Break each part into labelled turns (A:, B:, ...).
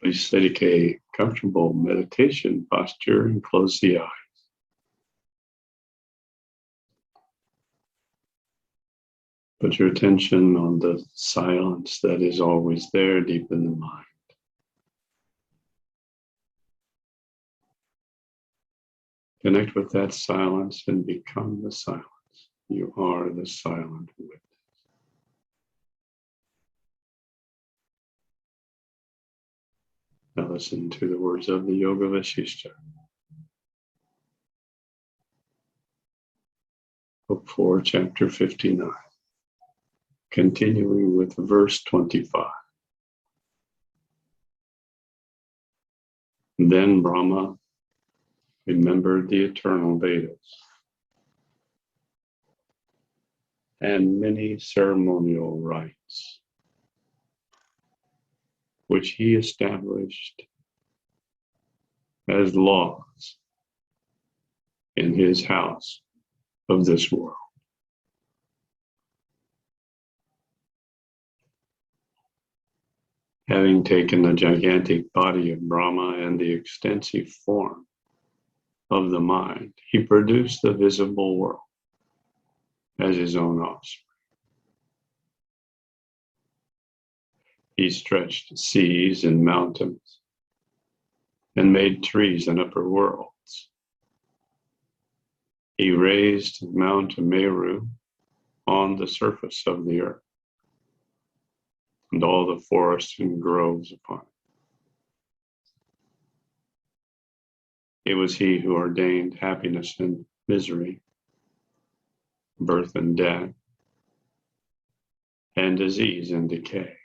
A: Please take a comfortable meditation posture and close the eyes. Put your attention on the silence that is always there deep in the mind. Connect with that silence and become the silence. You are the silent witness. Now listen to the words of the Yoga Vasishtha. Book 4, Chapter 59. Continuing with verse 25. Then Brahma remembered the eternal Vedas and many ceremonial rites which he established as laws in his house of this world. Having taken the gigantic body of Brahma and the extensive form of the mind, he produced the visible world as his own offspring. He stretched seas and mountains and made trees and upper worlds. He raised Mount Meru on the surface of the earth and all the forests and groves upon it. It was he who ordained happiness and misery, birth and death, and disease and decay.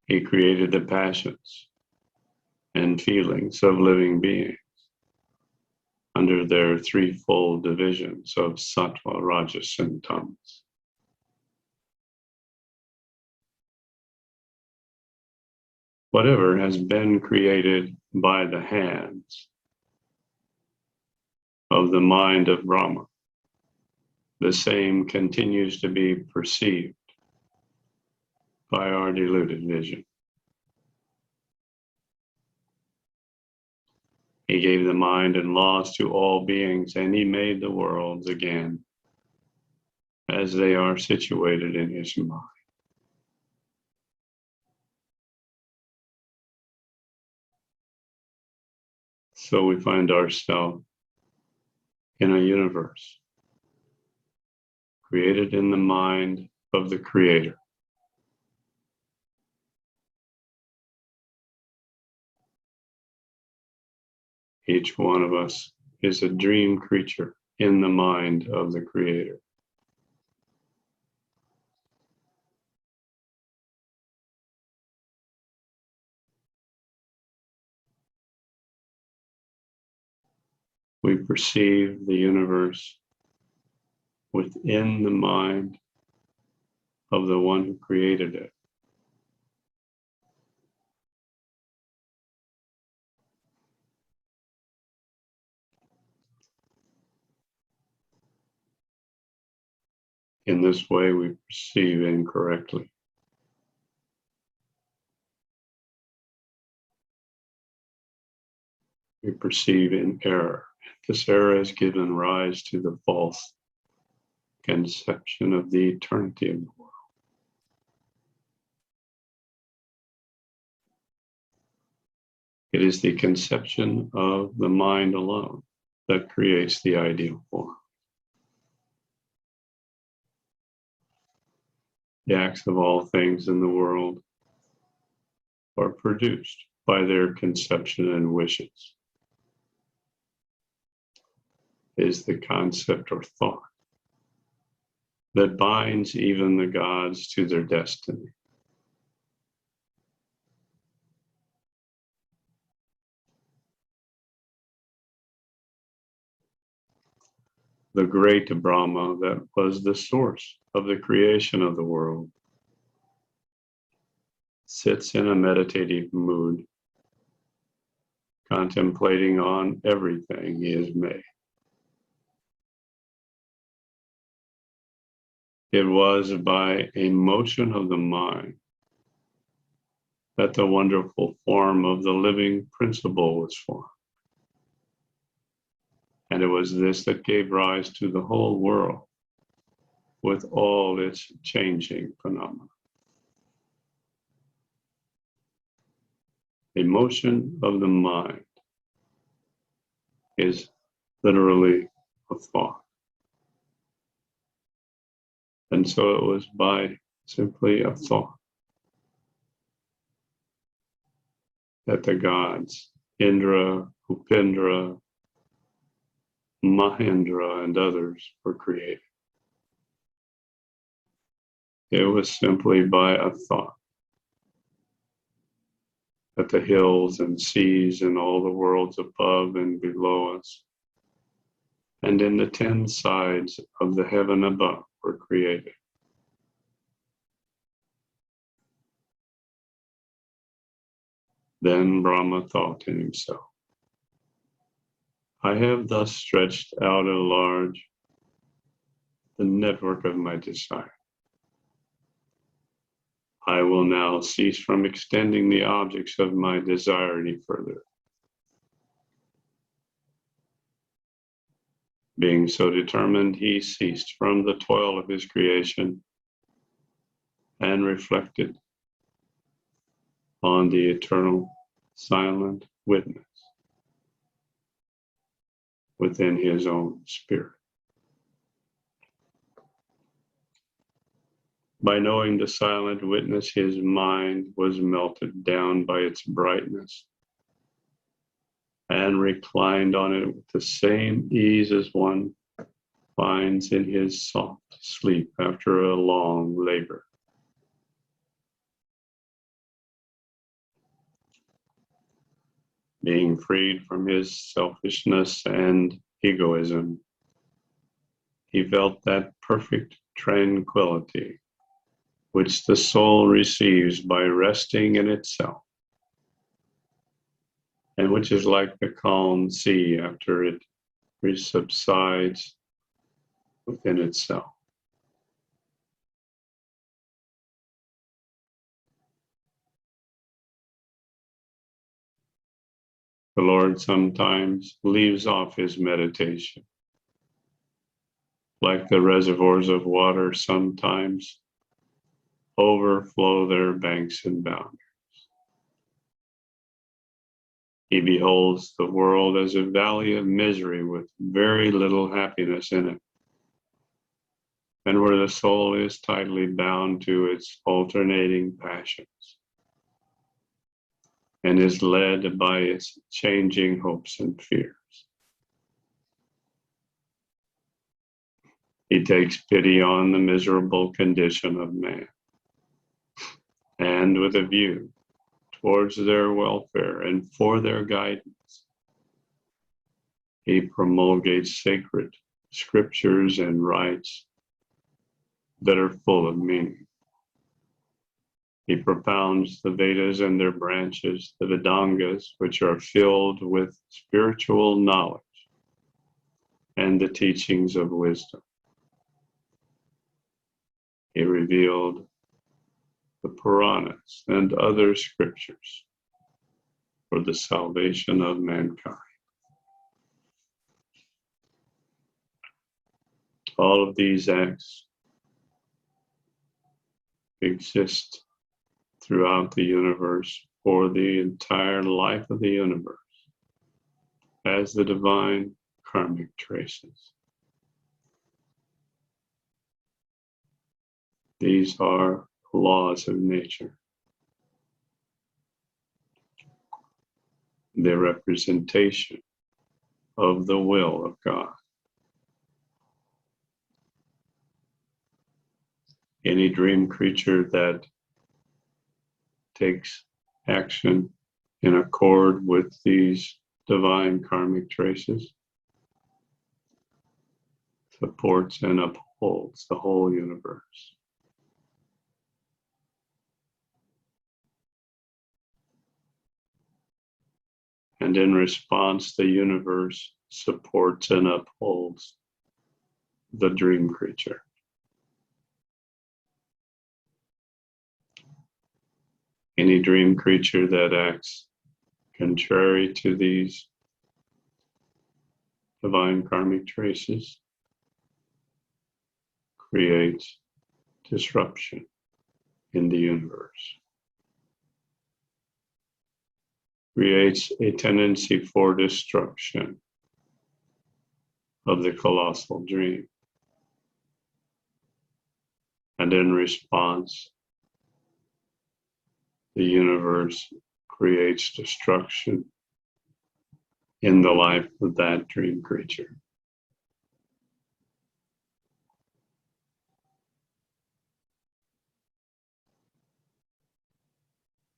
A: He created the passions and feelings of living beings under their threefold divisions of sattva, rajas, and tamas. Whatever has been created by the hands of the mind of Brahma, the same continues to be perceived by our deluded vision. He gave the mind and laws to all beings, and he made the worlds again as they are situated in his mind. So we find ourselves in a universe created in the mind of the Creator. Each one of us is a dream creature in the mind of the Creator. We perceive the universe within the mind of the one who created it. In this way, we perceive incorrectly. We perceive in error. This error has given rise to the false conception of the eternity of the world. It is the conception of the mind alone that creates the ideal form. The acts of all things in the world are produced by their conception and wishes. It is the concept or thought that binds even the gods to their destiny. The great Brahma that was the source of the creation of the world sits in a meditative mood, contemplating on everything he has made. It was by a motion of the mind that the wonderful form of the living principle was formed. And it was this that gave rise to the whole world with all its changing phenomena. A motion of the mind is literally a thought. And so it was by simply a thought that the gods, Indra, Upindra, Mahendra, and others were created. It was simply by a thought that the hills and seas and all the worlds above and below us and in the 10 sides of the heaven above were created. Then Brahma thought in himself, I have thus stretched out at large the network of my desire. I will now cease from extending the objects of my desire any further. Being so determined, he ceased from the toil of his creation and reflected on the eternal silent witness within his own spirit. By knowing the silent witness, his mind was melted down by its brightness and reclined on it with the same ease as one finds in his soft sleep after a long labor. Being freed from his selfishness and egoism, he felt that perfect tranquility which the soul receives by resting in itself, and which is like the calm sea after it subsides within itself. The Lord sometimes leaves off his meditation, like the reservoirs of water sometimes overflow their banks and boundaries. He beholds the world as a valley of misery with very little happiness in it, and where the soul is tightly bound to its alternating passions and is led by its changing hopes and fears. He takes pity on the miserable condition of man, and with a view towards their welfare and for their guidance, he promulgates sacred scriptures and rites that are full of meaning. He propounds the Vedas and their branches, the Vedangas, which are filled with spiritual knowledge and the teachings of wisdom. He revealed the Puranas and other scriptures for the salvation of mankind. All of these acts exist throughout the universe for the entire life of the universe as the divine karmic traces. These are laws of nature. The representation of the will of God. Any dream creature that takes action in accord with these divine karmic traces supports and upholds the whole universe. And in response, the universe supports and upholds the dream creature. Any dream creature that acts contrary to these divine karmic traces creates disruption in the universe, creates a tendency for destruction of the colossal dream. And in response, the universe creates destruction in the life of that dream creature.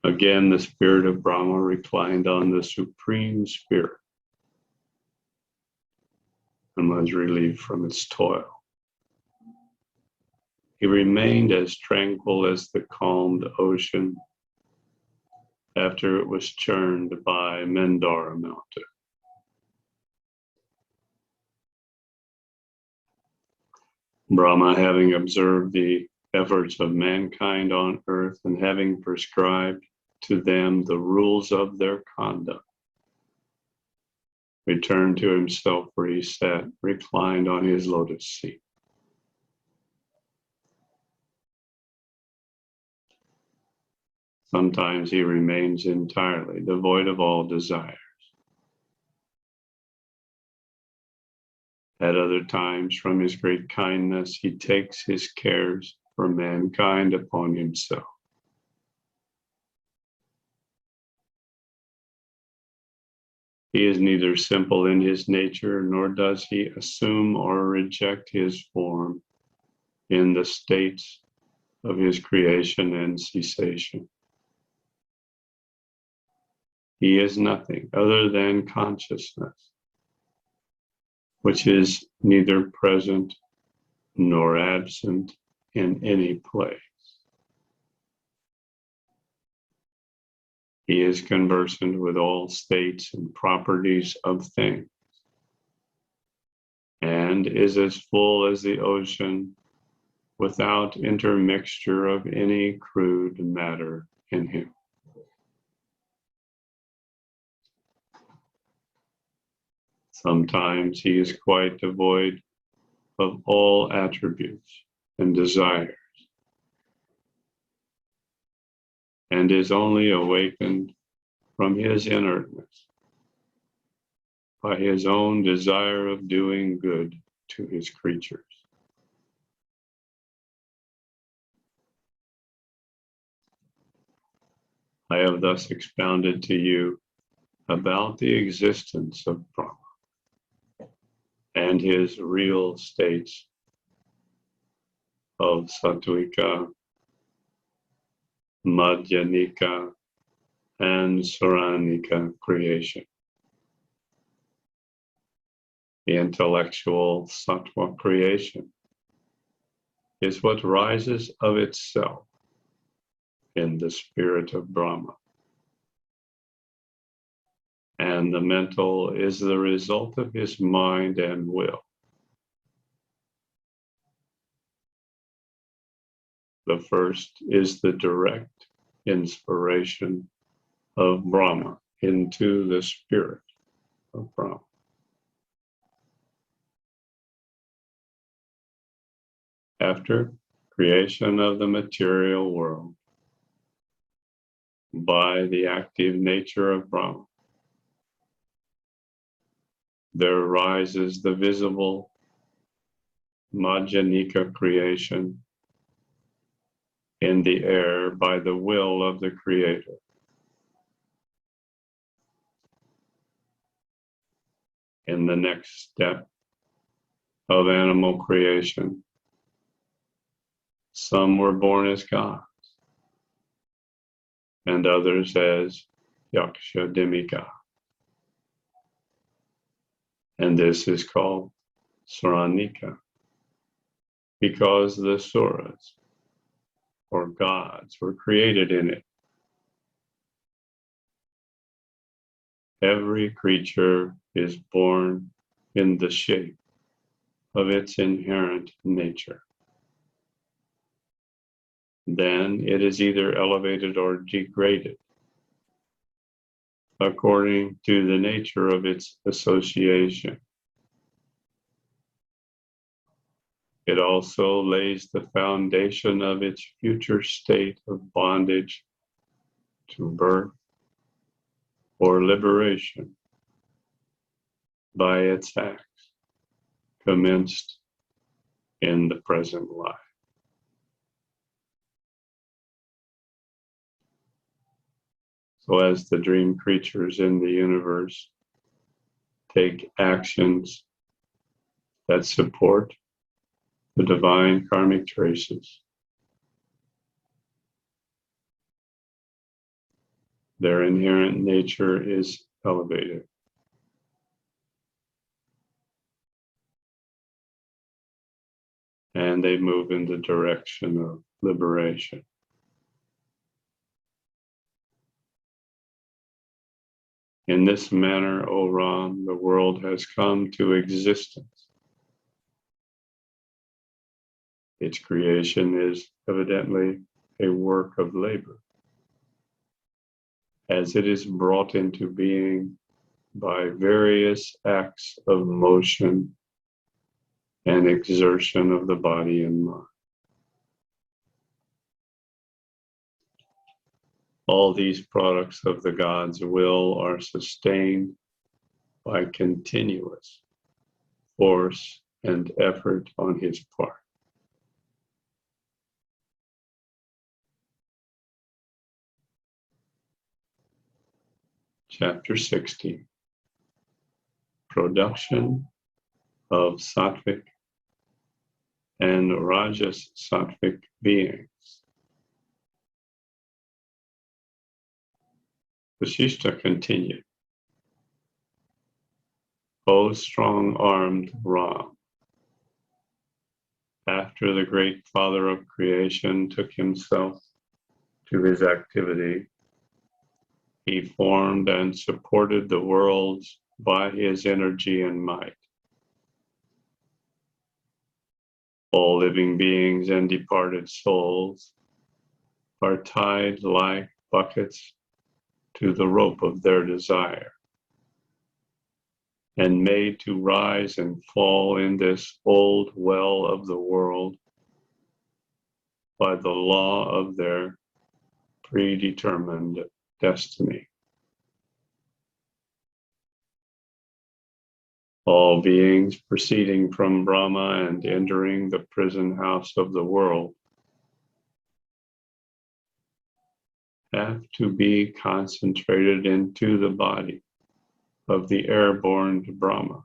A: Again, the spirit of Brahma reclined on the supreme spirit and was relieved from its toil. He remained as tranquil as the calmed ocean after it was churned by Mandara Mountain. Brahma, having observed the efforts of mankind on earth and having prescribed to them the rules of their conduct, returned to himself where he sat, reclined on his lotus seat. Sometimes he remains entirely devoid of all desire. At other times, from his great kindness, he takes his cares for mankind upon himself. He is neither simple in his nature, nor does he assume or reject his form in the states of his creation and cessation. He is nothing other than consciousness, which is neither present nor absent in any place. He is conversant with all states and properties of things, and is as full as the ocean without intermixture of any crude matter in him. Sometimes he is quite devoid of all attributes and desires, and is only awakened from his inertness by his own desire of doing good to his creatures. I have thus expounded to you about the existence of Brahma and his real states of Sattvika, Madhyanika, and Saranika creation. The intellectual Sattva creation is what rises of itself in the spirit of Brahma. And the mental is the result of his mind and will. The first is the direct inspiration of Brahma into the spirit of Brahma. After creation of the material world by the active nature of Brahma, there arises the visible Madhyanika creation in the air by the will of the Creator. In the next step of animal creation, some were born as gods, and others as Yaksha demigod. And this is called Saranika, because the Suras, or gods, were created in it. Every creature is born in the shape of its inherent nature. then it is either elevated or degraded according to the nature of its association. It also lays the foundation of its future state of bondage to birth or liberation by its acts commenced in the present life. So as the dream creatures in the universe take actions that support the divine karmic traces, their inherent nature is elevated. And they move in the direction of liberation. In this manner, O Ram, the world has come to existence. Its creation is evidently a work of labor, as it is brought into being by various acts of motion and exertion of the body and mind. All these products of the God's will are sustained by continuous force and effort on his part. Chapter 60. Production of sattvic and rajas sattvic beings. Vasishtha continued, O strong-armed Ram, after the great Father of creation took himself to his activity, he formed and supported the worlds by his energy and might. All living beings and departed souls are tied like buckets to the rope of their desire, and made to rise and fall in this old well of the world by the law of their predetermined destiny. All beings proceeding from Brahma and entering the prison house of the world have to be concentrated into the body of the airborne Brahma,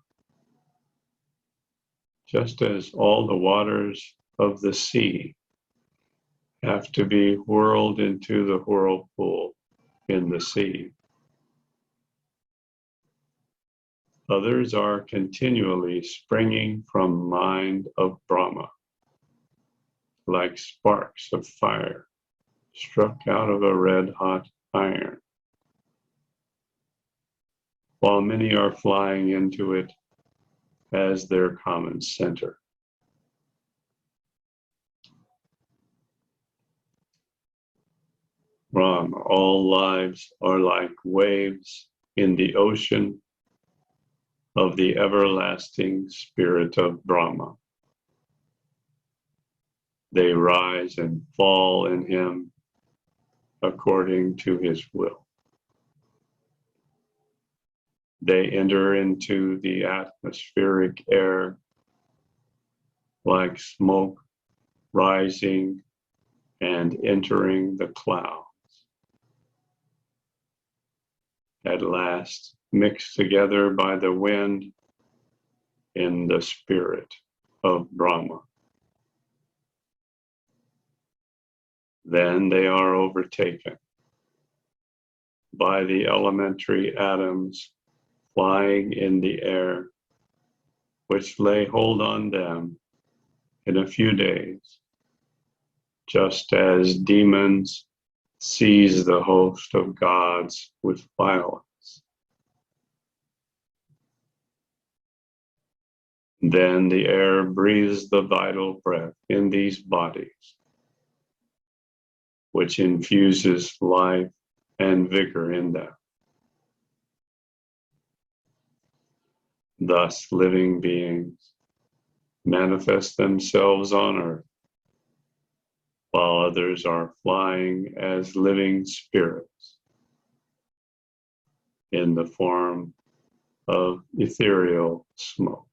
A: just as all the waters of the sea have to be whirled into the whirlpool in the sea. Others are continually springing from mind of Brahma, like sparks of fire struck out of a red-hot iron, while many are flying into it as their common center. Ram, all lives are like waves in the ocean of the everlasting spirit of Brahma. They rise and fall in him according to his will. They enter into the atmospheric air like smoke rising and entering the clouds. At last, mixed together by the wind in the spirit of Brahma. Then they are overtaken by the elementary atoms flying in the air, which lay hold on them in a few days, just as demons seize the host of gods with violence. Then the air breathes the vital breath in these bodies, which infuses life and vigor in them. Thus, living beings manifest themselves on earth, while others are flying as living spirits in the form of ethereal smoke.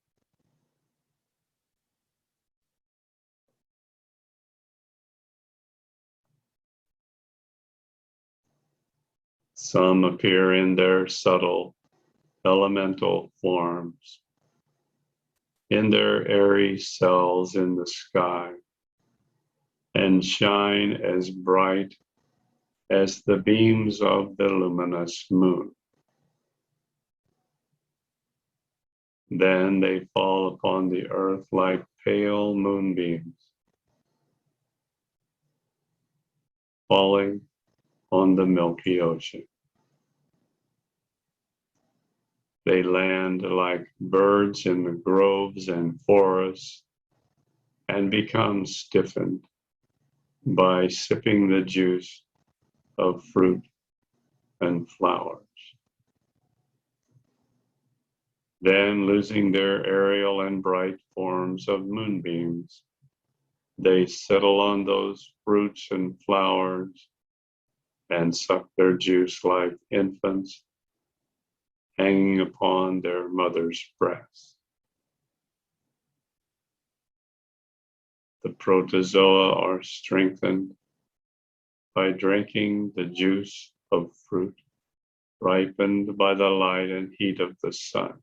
A: Some appear in their subtle elemental forms, in their airy cells in the sky, and shine as bright as the beams of the luminous moon. Then they fall upon the earth like pale moonbeams, falling on the milky ocean. They land like birds in the groves and forests and become stiffened by sipping the juice of fruit and flowers. Then, losing their aerial and bright forms of moonbeams, they settle on those fruits and flowers and suck their juice like infants hanging upon their mother's breast. The protozoa are strengthened by drinking the juice of fruit ripened by the light and heat of the sun.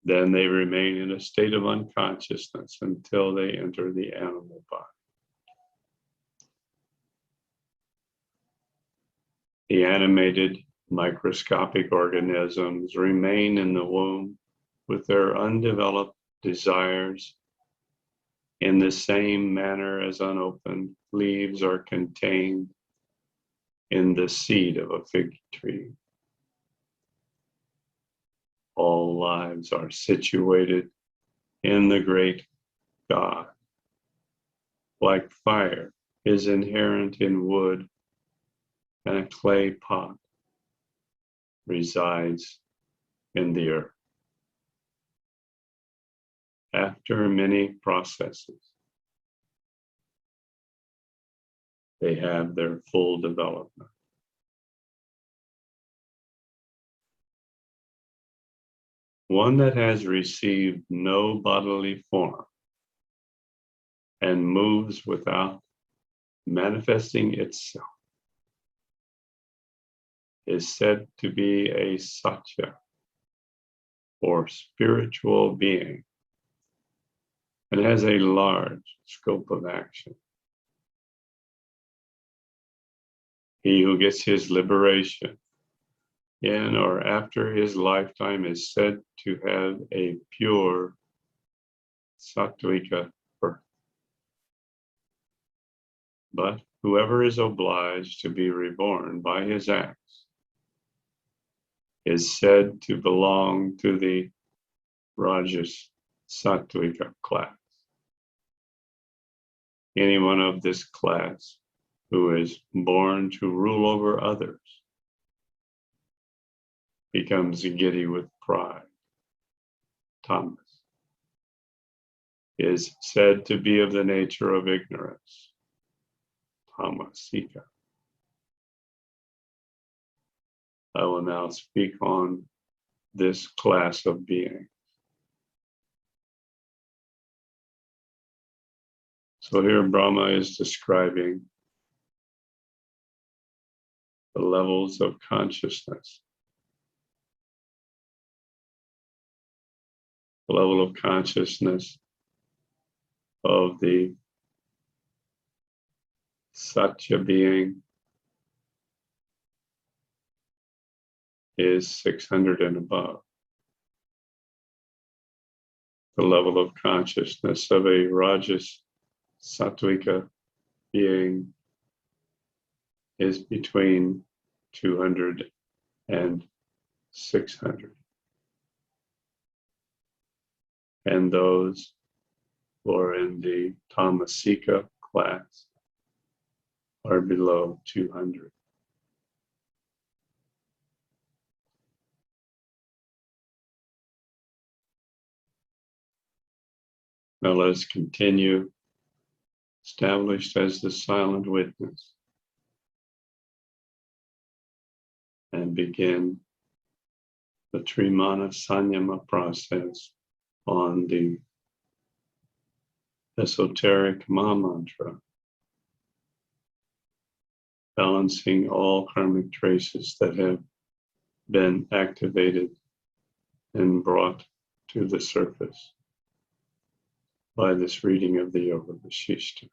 A: Then they remain in a state of unconsciousness until they enter the animal body. The animated microscopic organisms remain in the womb with their undeveloped desires in the same manner as unopened leaves are contained in the seed of a fig tree. All lives are situated in the great God. Like fire is inherent in wood, and a clay pot resides in the earth. After many processes, they have their full development. One that has received no bodily form and moves without manifesting itself is said to be a satya, or spiritual being, and has a large scope of action. He who gets his liberation in or after his lifetime is said to have a pure sattvika birth. But whoever is obliged to be reborn by his acts is said to belong to the Rajas Sattvika class. Anyone of this class who is born to rule over others becomes giddy with pride. Tamas is said to be of the nature of ignorance. Tamasika. I will now speak on this class of being. So here Brahma is describing the levels of consciousness. The level of consciousness of the Satya being is 600 and above. The level of consciousness of a Rajas Sattvika being is between 200 and 600. And those or in the Tamasika class are below 200. Now let's continue, established as the silent witness, and begin the Trimana Sanyama process on the esoteric Ma mantra, balancing all karmic traces that have been activated and brought to the surface by this reading of the Yoga Vasishta.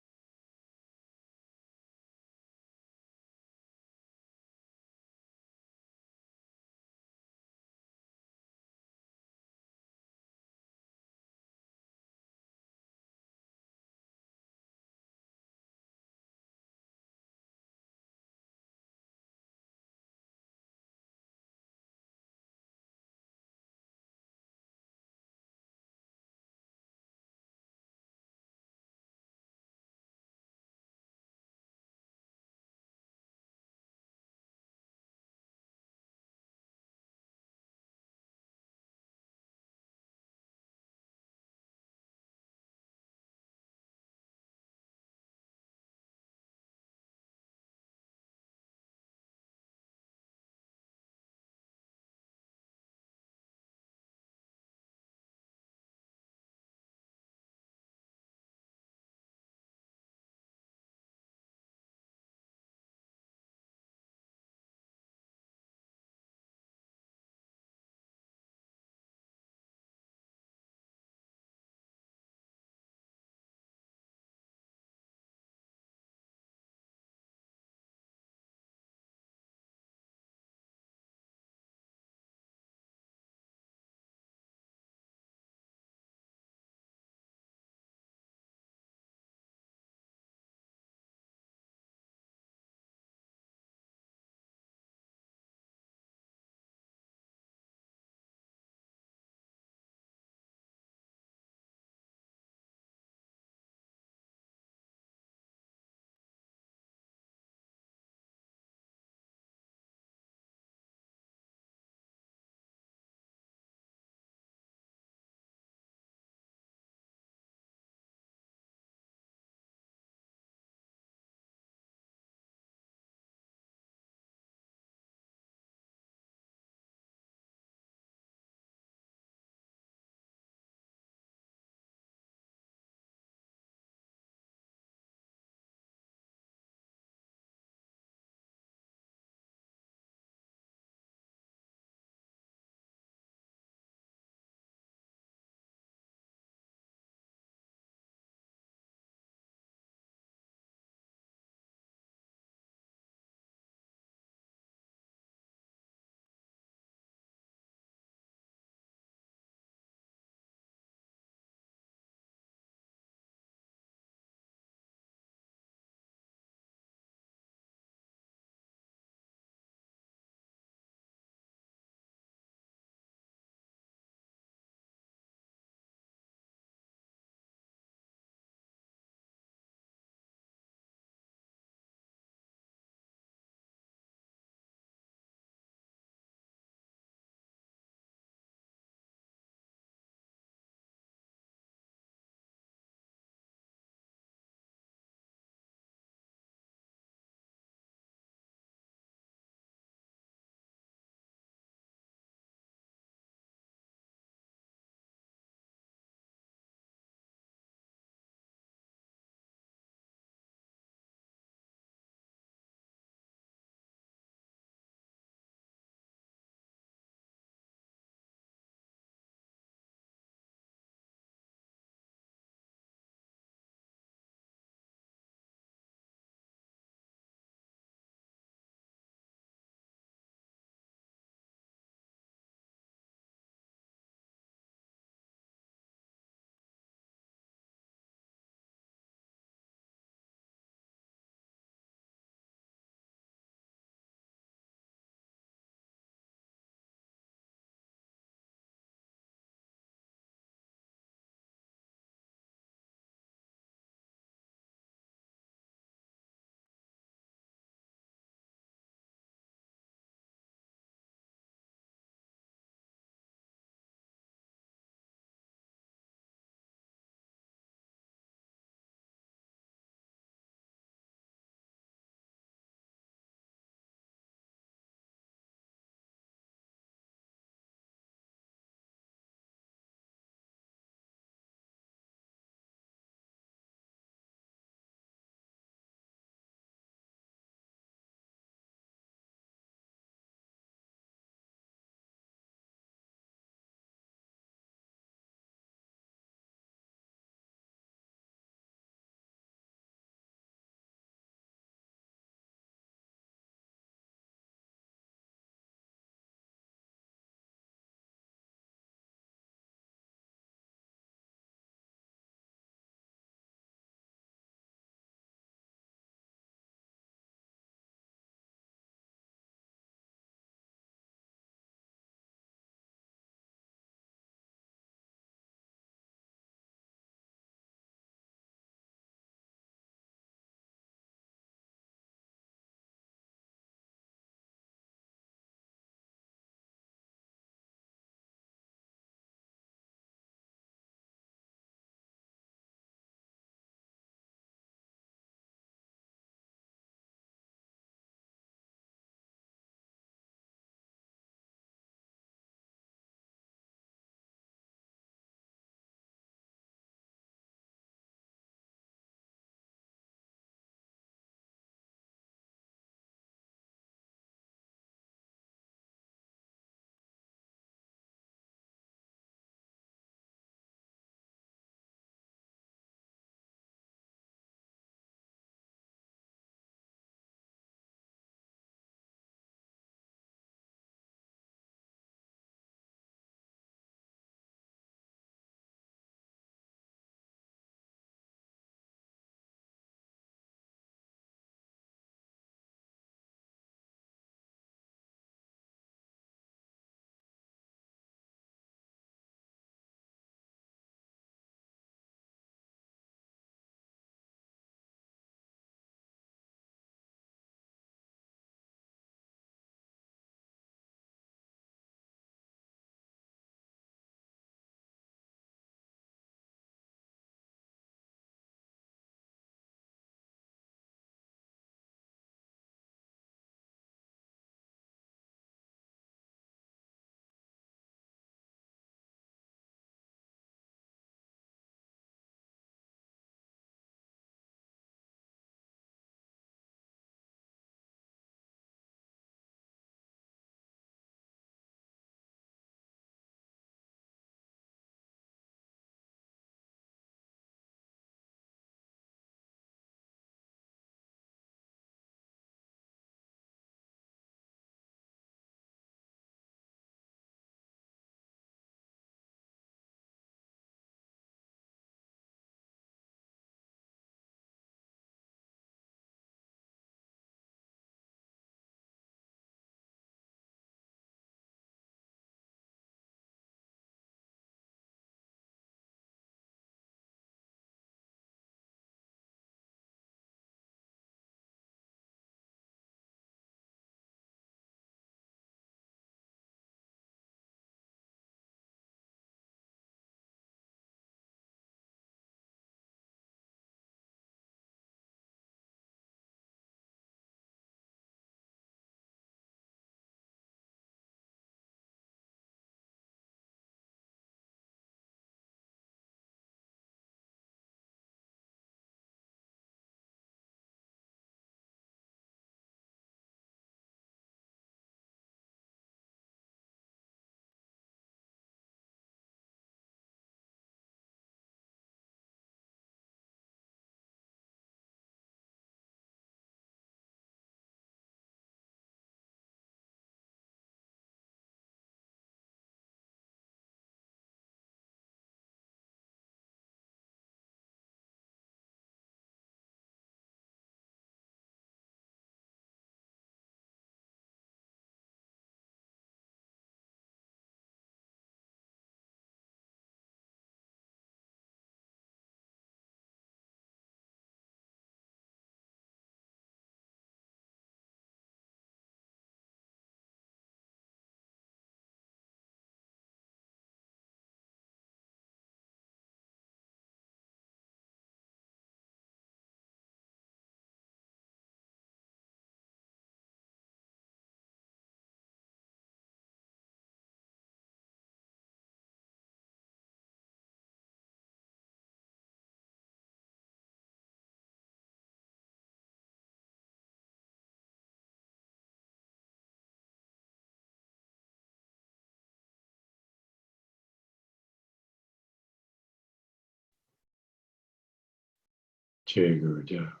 A: Jai Gurudev.